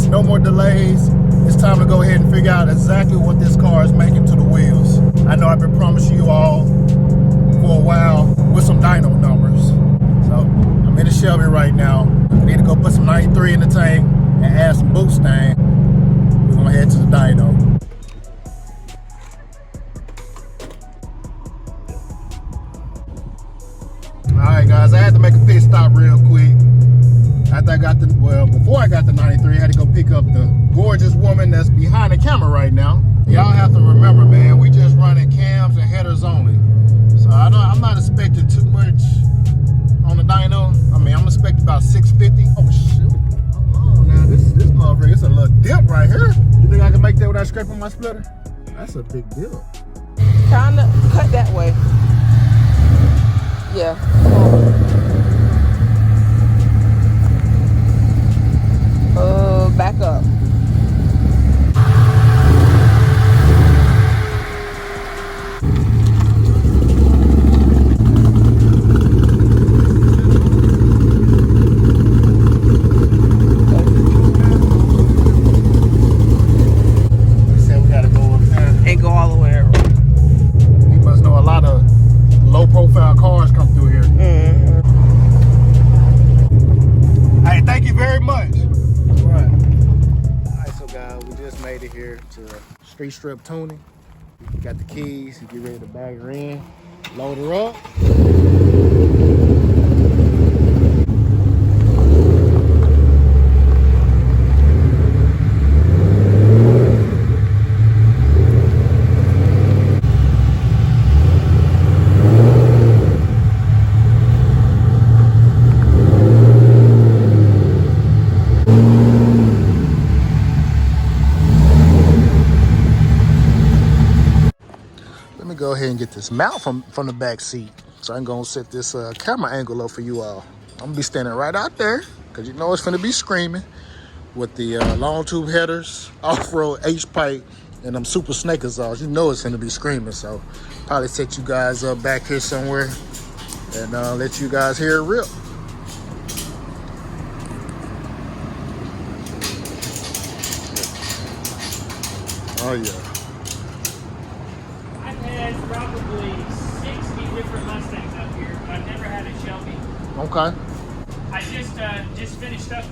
No more delays. It's time to go ahead and figure out exactly what this car is making to the wheels. I know I've been promising you all for a while with some dyno numbers. So I'm in the Shelby right now. I need to go put some 93 in the tank and add some boost tank. We're gonna head to the dyno. Alright guys, I had to make a pit stop real quick. After I got before I got the 93, I had to go pick up the gorgeous woman that's behind the camera right now. Y'all have to remember, man, we just running cams and headers only. So I'm not expecting too much on the dyno. I mean, I'm expecting about 650. Oh shoot. Hold on now, this motherfucker, it's a little dip right here. You think I can make that without scraping my splitter? That's a big dip. Kinda cut that way. Yeah. Back up. Street strip tuning. Got the keys. You get ready to bag her in, load her up. Go ahead and get this mount from the back seat, so I'm gonna set this camera angle up for you all. I'm gonna be standing right out there because you know it's gonna be screaming with the long tube headers, off-road H-pipe, and them super snake exhausts. You know it's gonna be screaming, so probably set you guys up back here somewhere and let you guys hear it rip. Oh yeah. Probably 60 different Mustangs up here, but I've never had a Shelby. Okay. I just finished up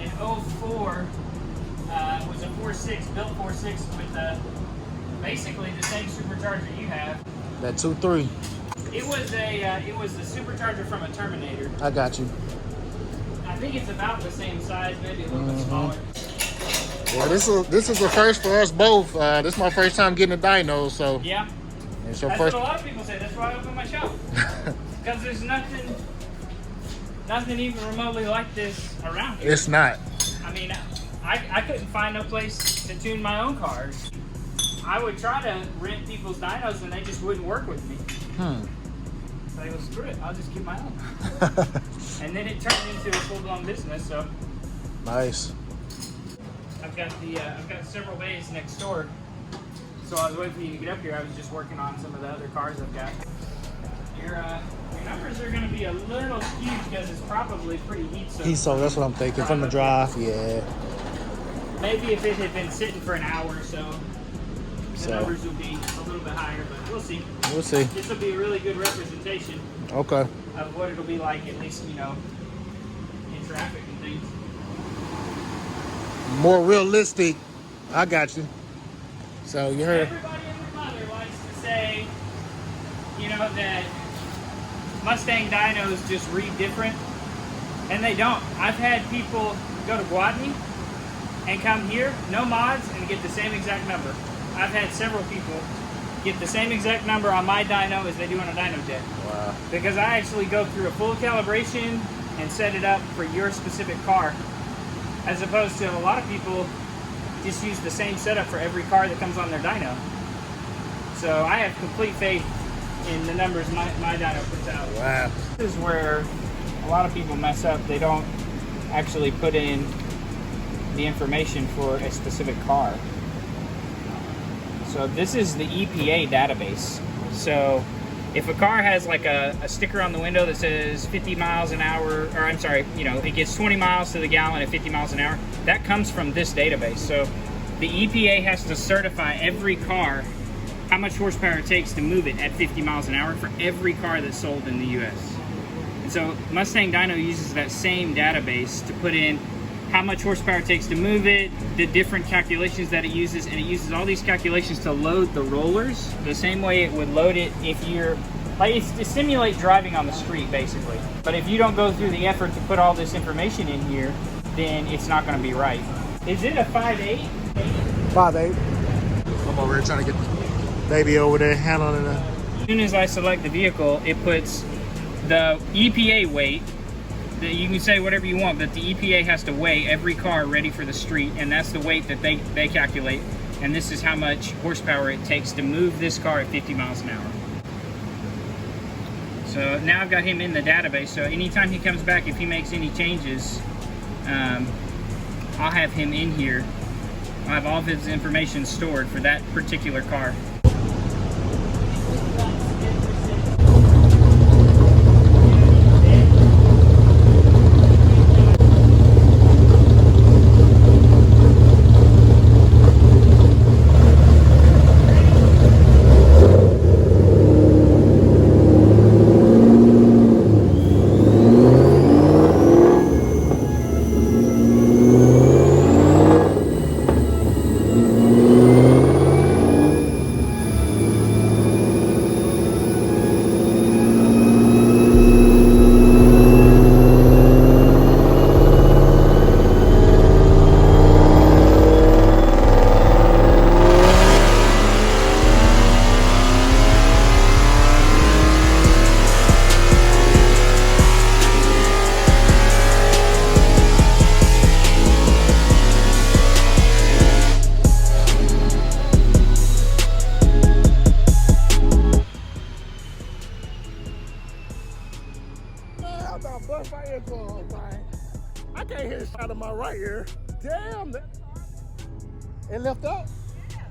in 04. Was a 4.6, built 4.6 with basically the same supercharger you have. That 2.3. It was the supercharger from a Terminator. I got you. I think it's about the same size, maybe a little bit smaller. Well, this is the first for us both. This is my first time getting a dyno, so yeah. It's your That's first. what a lot of people say. That's why I opened my shop. Because there's nothing even remotely like this around here. It's not. I mean, I couldn't find no place to tune my own cars. I would try to rent people's dynos and they just wouldn't work with me. So I go, screw it, I'll just keep my own. And then it turned into a full-blown business. So nice. I've got several bays next door. So I was waiting for you to get up here. I was just working on some of the other cars I've got. Your numbers are going to be a little skewed because it's probably pretty heat soaked. Heat soaked, that's what I'm thinking. From the drive, yeah. Maybe if it had been sitting for an hour or so, the numbers will be a little bit higher, but we'll see. We'll see. This will be a really good representation Okay. of what it'll be like, at least, you know, in traffic and things. More realistic. I got you. So you heard. Everybody and their mother likes to say, you know, that Mustang dynos just read different, and they don't. I've had people go to Guadney and come here, no mods, and get the same exact number. I've had several people get the same exact number on my dyno as they do on a dyno jet. Wow. Because I actually go through a full calibration and set it up for your specific car, as opposed to a lot of people just use the same setup for every car that comes on their dyno. So I have complete faith in the numbers my dyno puts out. Wow. This is where a lot of people mess up. They don't actually put in the information for a specific car. So this is the EPA database. So if a car has like a sticker on the window that says 50 miles an hour, or I'm sorry, you know, it gets 20 miles to the gallon at 50 miles an hour, that comes from this database. So the EPA has to certify every car how much horsepower it takes to move it at 50 miles an hour for every car that's sold in the US. And so Mustang Dyno uses that same database to put in how much horsepower it takes to move it, the different calculations that it uses, and it uses all these calculations to load the rollers the same way it would load it if you're, like, it's to simulate driving on the street, basically. But if you don't go through the effort to put all this information in here, then it's not going to be right. Is it a 5.8? 5.8. I'm over here trying to get the baby over there handling it. As soon as I select the vehicle, it puts the EPA weight. You can say whatever you want, but the EPA has to weigh every car ready for the street, and that's the weight that they calculate. And this is how much horsepower it takes to move this car at 50 miles an hour. So now I've got him in the database, so anytime he comes back, if he makes any changes, I'll have him in here. I'll have all of his information stored for that particular car. I can't hear the shot of my right ear. Damn. It left up? Yeah.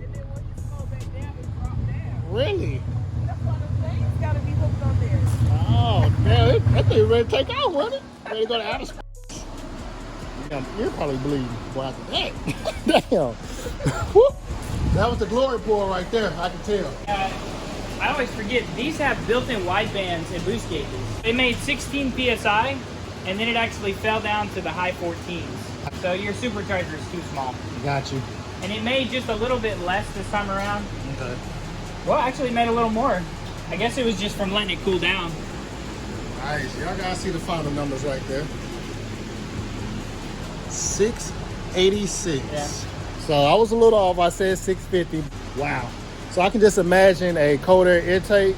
And then when you slow back down, it dropped down. Really? That's why the thing's got to be hooked on there. Oh, damn. That thing ready to take off, wasn't it? Ready to go to outer space. You're probably bleeding. Boy, after that. Damn. Whoop. That was the glory pour right there, I can tell. I always forget, these have built-in wide bands and boost gauges. They made 16 PSI, and then it actually fell down to the high 14s. So your supercharger is too small. Got you. And it made just a little bit less this time around. Okay. Well, actually it made a little more. I guess it was just from letting it cool down. Nice. Y'all gotta see the final numbers right there. 686. Yeah. So I was a little off. I said 650. Wow. So I can just imagine a cold air intake,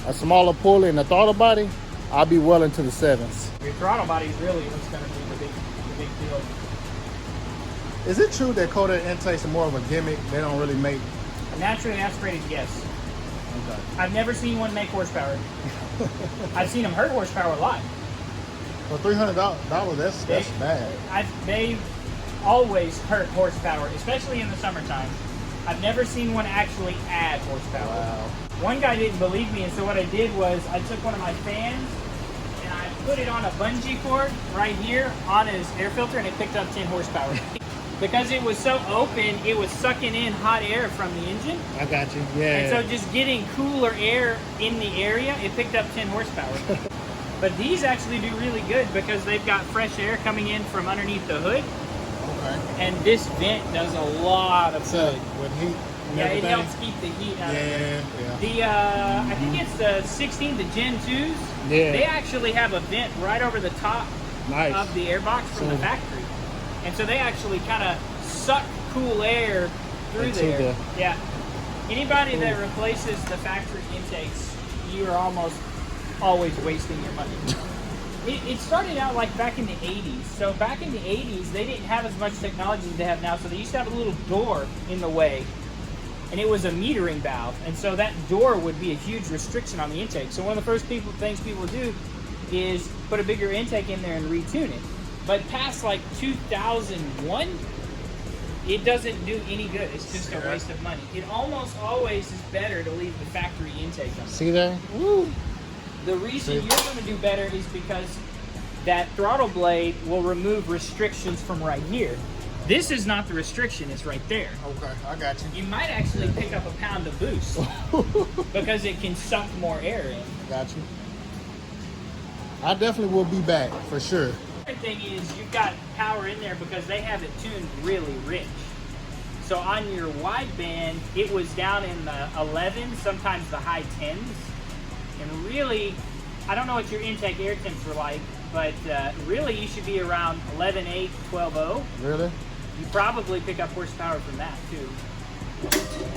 a smaller pulley, and a throttle body. I'll be well into the sevens. Your throttle body is really what's going to be the big deal. Is it true that cold air intakes are more of a gimmick? They don't really make. Naturally aspirated, yes. Okay. I've never seen one make horsepower. I've seen them hurt horsepower a lot. For $300, that's bad. They always hurt horsepower, especially in the summertime. I've never seen one actually add horsepower. Wow. One guy didn't believe me, and so what I did was I took one of my fans and I put it on a bungee cord right here on his air filter, and it picked up 10 horsepower. Because it was so open, it was sucking in hot air from the engine. I got you. Yeah. And so just getting cooler air in the area, it picked up 10 horsepower. But these actually do really good because they've got fresh air coming in from underneath the hood. Okay. And this vent does a lot of So good. with heat. And Yeah, it everything? helps keep the heat out of it. Yeah. The I think it's the 16, the Gen 2s. Yeah. They actually have a vent right over the top Nice. of the airbox from the factory, and so they actually kind of suck cool air through Into there. the- Yeah. Anybody that replaces the factory intakes, you are almost always wasting your money. It started out like back in the 80s. So back in the 80s, they didn't have as much technology as they have now. So they used to have a little door in the way, and it was a metering valve. And so that door would be a huge restriction on the intake. So one of the first things people do is put a bigger intake in there and retune it. But past like 2001, it doesn't do any good. It's just a waste of money. It almost always is better to leave the factory intake on. See there? Woo. The reason you're going to do better is because that throttle blade will remove restrictions from right here. This is not the restriction, it's right there. Okay, I got you. You might actually pick up a pound of boost because it can suck more air in. Got you. I definitely will be back for sure. The other thing is you've got power in there because they have it tuned really rich. So on your wideband, it was down in the 11, sometimes the high 10s. And really, I don't know what your intake air temps were like, but really you should be around 11.8, 12.0. Really? You probably pick up horsepower from that too.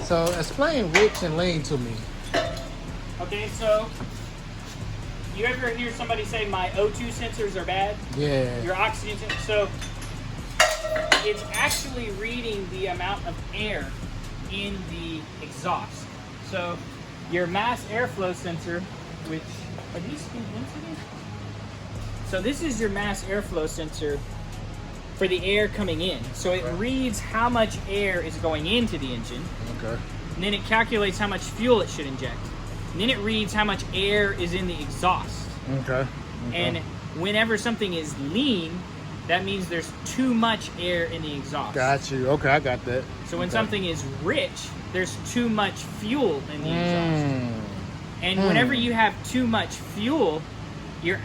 So explain rich and lean to me. Okay, so you ever hear somebody say my O2 sensors are bad? Yeah. Your oxygen sensors? So it's actually reading the amount of air in the exhaust. So your mass airflow sensor, which, are these sensitive? So this is your mass airflow sensor for the air coming in. So it reads how much air is going into the engine, Okay. and then it calculates how much fuel it should inject. And then it reads how much air is in the exhaust. Okay. And whenever something is lean, that means there's too much air in the exhaust. Got you. Okay, I got that. So when something is rich, there's too much fuel in the exhaust. And whenever you have too much fuel, you're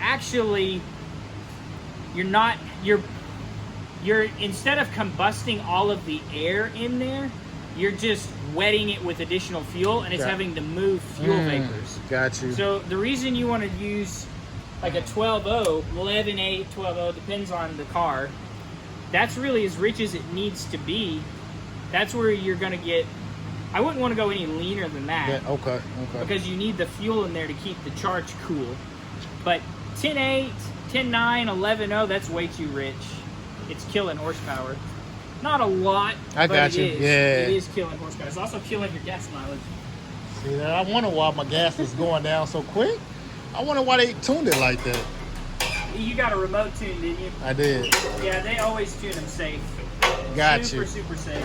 instead of combusting all of the air in there, you're just wetting it with additional fuel, and it's having to move fuel vapors. Got you. So the reason you want to use like a 12.0, 11.8, 12.0, depends on the car. That's really as rich as it needs to be. That's where you're going to get, I wouldn't want to go any leaner than that. Yeah, okay. Because you need the fuel in there to keep the charge cool. But 10.8, 10.9, 11.0, that's way too rich. It's killing horsepower. Not a lot, I but got it you. is. Yeah. It is killing horsepower. It's also killing your gas mileage. See that? I wonder why my gas is going down so quick. I wonder why they tuned it like that. You got a remote tune, didn't you? I did. Yeah, they always tune them safe. Got Super, you. super safe.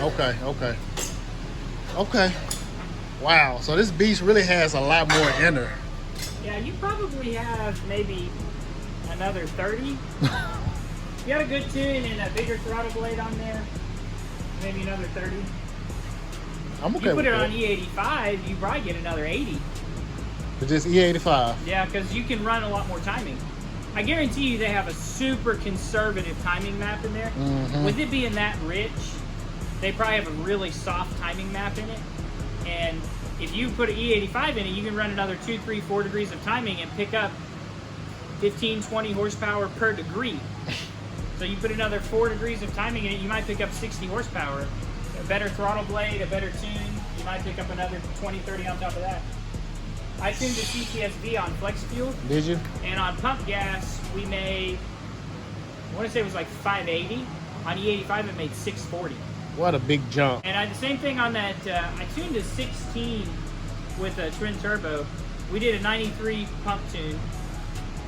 Okay. Wow. So this beast really has a lot more in her. Yeah, you probably have maybe another 30. You got a good tune and a bigger throttle blade on there, maybe another 30. I'm okay You put with it that. on E85, you probably get another 80. It's just E85. Yeah, because you can run a lot more timing. I guarantee you they have a super conservative timing map in there. With it being that rich, they probably have a really soft timing map in it. And if you put an E85 in it, you can run another 2, 3, 4 degrees of timing and pick up 15, 20 horsepower per degree. So you put another 4 degrees of timing in it, you might pick up 60 horsepower. A better throttle blade, a better tune, you might pick up another 20, 30 on top of that. I tuned the CTSV on flex fuel. Did you? And on pump gas, we made, I want to say it was like 580. On E85, it made 640. What a big jump. And I did the same thing on that, I tuned a 16 with a twin turbo. We did a 93 pump tune.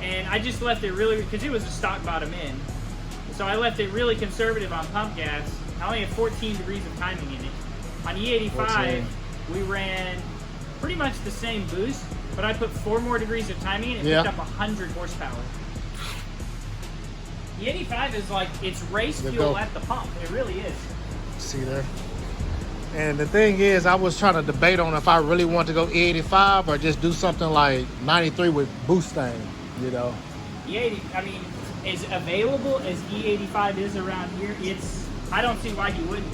And I just left it really, because it was a stock bottom end. So I left it really conservative on pump gas. I only had 14 degrees of timing in it. On E85, 14. we ran pretty much the same boost, but I put 4 more degrees of timing and it picked up 100 horsepower. E85 is like, it's race fuel at the pump. It really is. See there? And the thing is, I was trying to debate on if I really want to go E85 or just do something like 93 with boost thing, you know? E80, I mean, as available as E85 is around here, I don't see why you wouldn't.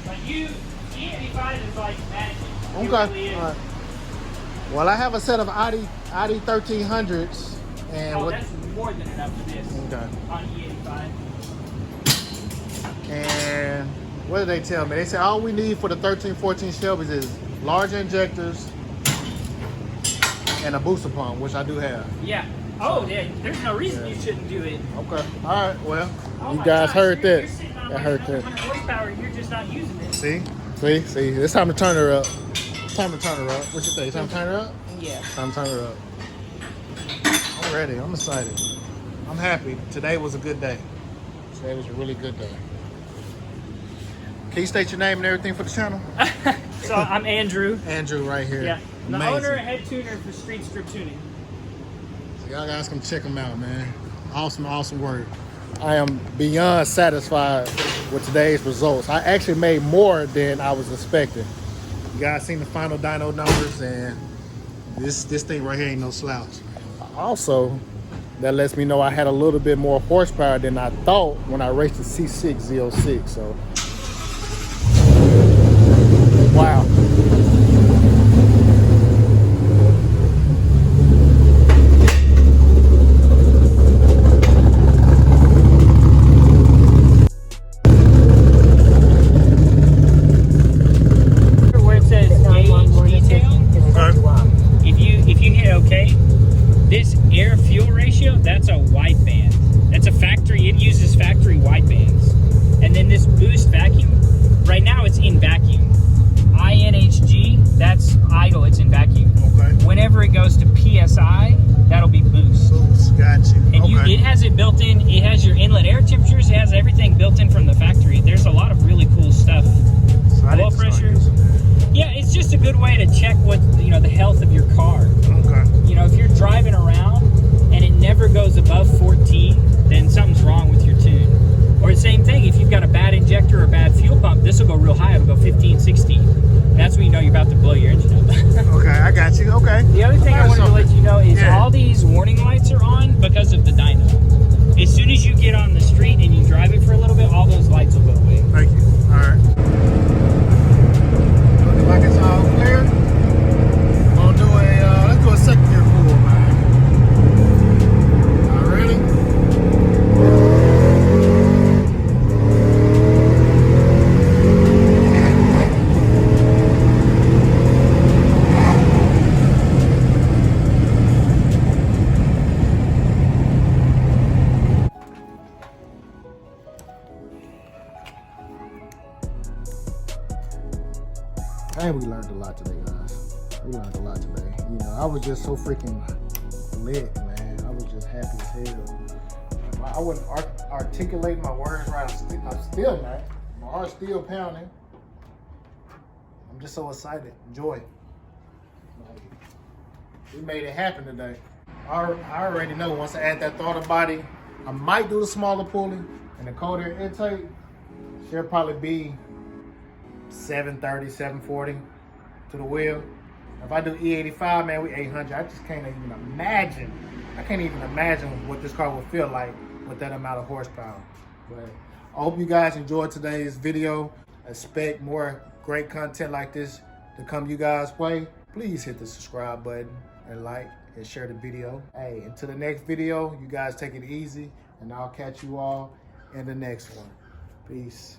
But E85 is like magic. It Okay. really is. All right. Well, I have a set of Audi 1300s. And Oh, that's more than enough for this Okay. on E85. And what did they tell me? They said all we need for the 1314 Shelbys is larger injectors and a booster pump, which I do have. Yeah. Oh, yeah. There's no reason you shouldn't do it. Okay. All right. Well, Oh you my guys gosh, heard you're that. sitting on I like heard another that. 100 horsepower. You're just not using it. See? It's time to turn her up. Time to turn her up. What you think? Time to turn her up? Yeah. Time to turn her up. I'm ready. I'm excited. I'm happy. Today was a good day. Today was a really good day. Can you state your name and everything for the channel? So I'm Andrew. Andrew right here. Yeah. The Amazing. owner and head tuner for Street Strip Tuning. So y'all guys come check him out, man. Awesome, awesome work. I am beyond satisfied with today's results. I actually made more than I was expecting. You guys seen the final dyno numbers, and this thing right here ain't no slouch. Also, that lets me know I had a little bit more horsepower than I thought when I raced the C6 Z06. So, wow. Where it says gauge detail, if you hit OK, this air fuel ratio, that's a wide band. That's a factory, it uses factory wide bands. And then this boost vacuum, right now it's in vacuum. INHG, that's idle, it's in vacuum. Okay. Whenever it goes to PSI, that'll be boost. Boost, got you. And Okay. it has it built in, it has your inlet air temperatures, it has everything built in from the factory. There's a lot of really cool stuff. So I need Oil to start pressure. using that. Yeah, it's just a good way to check what, the health of your car. Okay. If you're driving around and it never goes above 14, then something's wrong with your tune. Or the same thing, if you've got a bad injector or bad fuel pump, this will go real high, it'll go 15, 16. And that's when you know you're about to blow your engine up. Okay, I got you. Okay. The other thing I Learned wanted to let something. you know is Yeah. all these warning lights are on because of the dyno. As soon as you get on the street and you drive it for a little bit, all those lights will go away. Thank you. All right. Looks like it's all clear. Let's do a second gear pull, man. All right, ready? And we learned a lot today, guys. We learned a lot today. I was just so freaking lit, man. I was just happy as hell. I wouldn't articulate my words right. I'm still not. My heart's still pounding. I'm just so excited. Joy. We made it happen today. I already know once I add that throttle body, I might do the smaller pulley and the colder intake. Should probably be 730, 740 to the wheel. If I do E85, man, we 800. I just can't even imagine. I can't even imagine what this car would feel like with that amount of horsepower. But I hope you guys enjoyed today's video. Expect more great content like this to come you guys' way. Please hit the subscribe button and like and share the video. Hey, until the next video, you guys take it easy, and I'll catch you all in the next one. Peace.